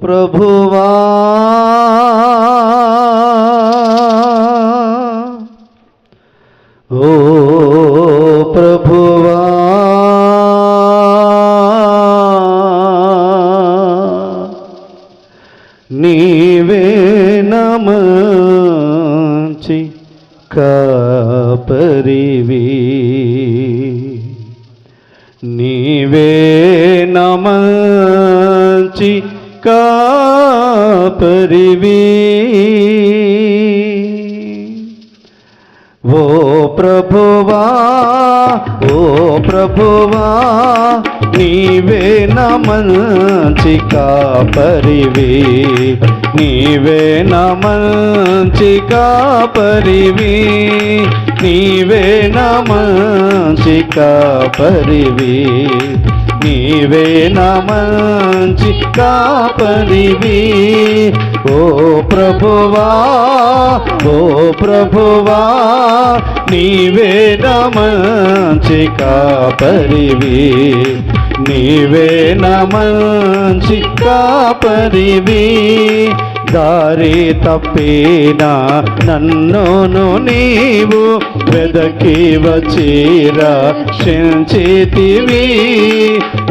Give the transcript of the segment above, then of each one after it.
ప్రభువా ఓ ప్రభువా నీవే నమంచి కాపరివి నీవే నమంచి కాపరివి ఓ ప్రభువా నీవే నమంచి కాపరివి నీవే నమంచి కాపరివి నీవే నమంచి కాపరివి నీవే నమంచి కాపరివి ఓ ప్రభువా నీవే నమంచి కాపరివి నీవే నమంచి కాపరివి దారి తప్పిన నన్నును నీవు వెదకి వచ్చి రక్షించితివి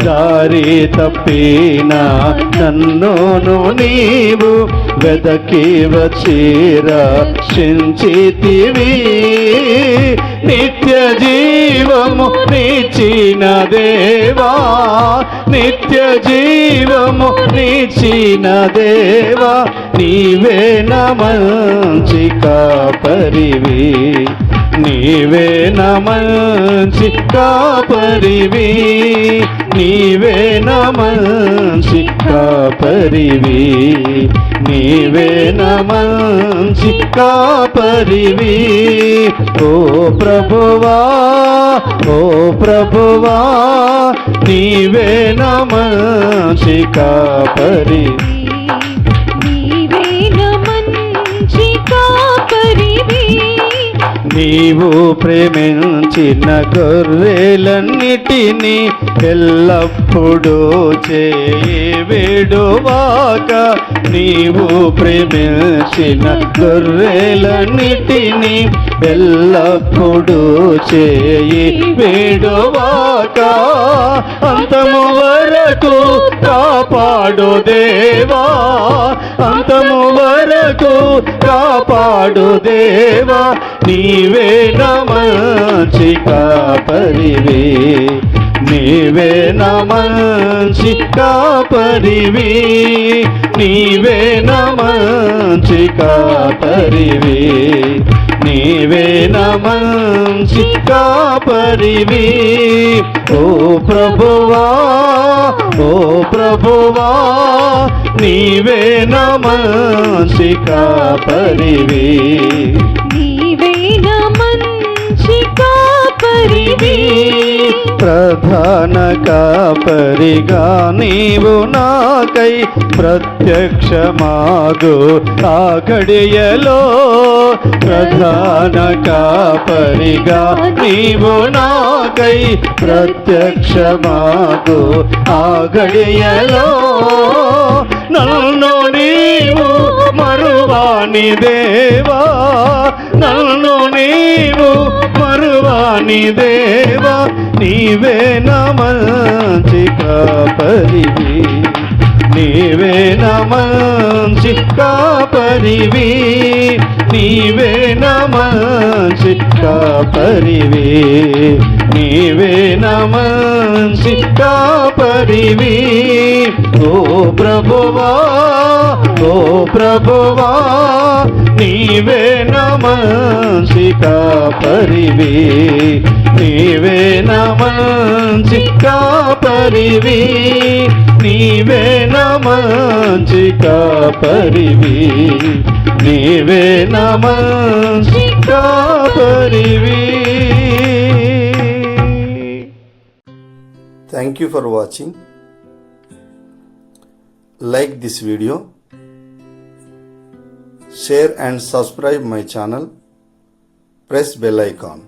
దారి తప్పిన నన్నును నీవు వెదకి వచ్చి రక్షించితివి నిత్య జీవము నిచ్చిన దేవా నిత్య జీవము నిచ్చిన దేవా నీవే నమంచి కాపరివి నీవే నమంచి కాపరివి నీవే నమంచి కాపరివి నీవే నమంచి కాపరివి ఓ ప్రభువా నీవే నమంచి కాపరివి నీవు ప్రేమించిన గొర్రెలన్నిటినీ ఎల్లప్పుడూ విడువాక నీవు ప్రేమించిన గొర్రెలన్నిటినీ ఎల్లప్పుడూ విడువాక అంతము వరకు కాపాడు దేవా అంతము వరకు కాపాడు దేవా నీవే నమంచి కాపరివి నీవే నమంచి కాపరివి నీవే నమంచి కాపరివి నీవే నమంచి కాపరివి ఓ ప్రభువా నీవే నమంచి కాపరివి ప్రధాన కాపరిగా నీవు నాకై ప్రత్యక్షమాగు ఆ గడియలో ప్రధాన కాపరిగా నీవు నాకై ప్రత్యక్షమాగు ఆ గడియలో నన్ను నీవు మరువాని దేవా నన్ను నీవు మరువాని దేవా నీవే నమంచి కాపరివి నీవే నమంచి కాపరివి నీవే నమంచి కాపరివి నీవే నమంచి కాపరివి ఓ ప్రభువా నీవే నమంచి కాపరివి నీవే నమంచి కాపరివి నీవే నమంచి కాపరివి నీవే నమంచి కాపరివి. Thank you for watching. Like this video, share and subscribe my channel. Press bell icon.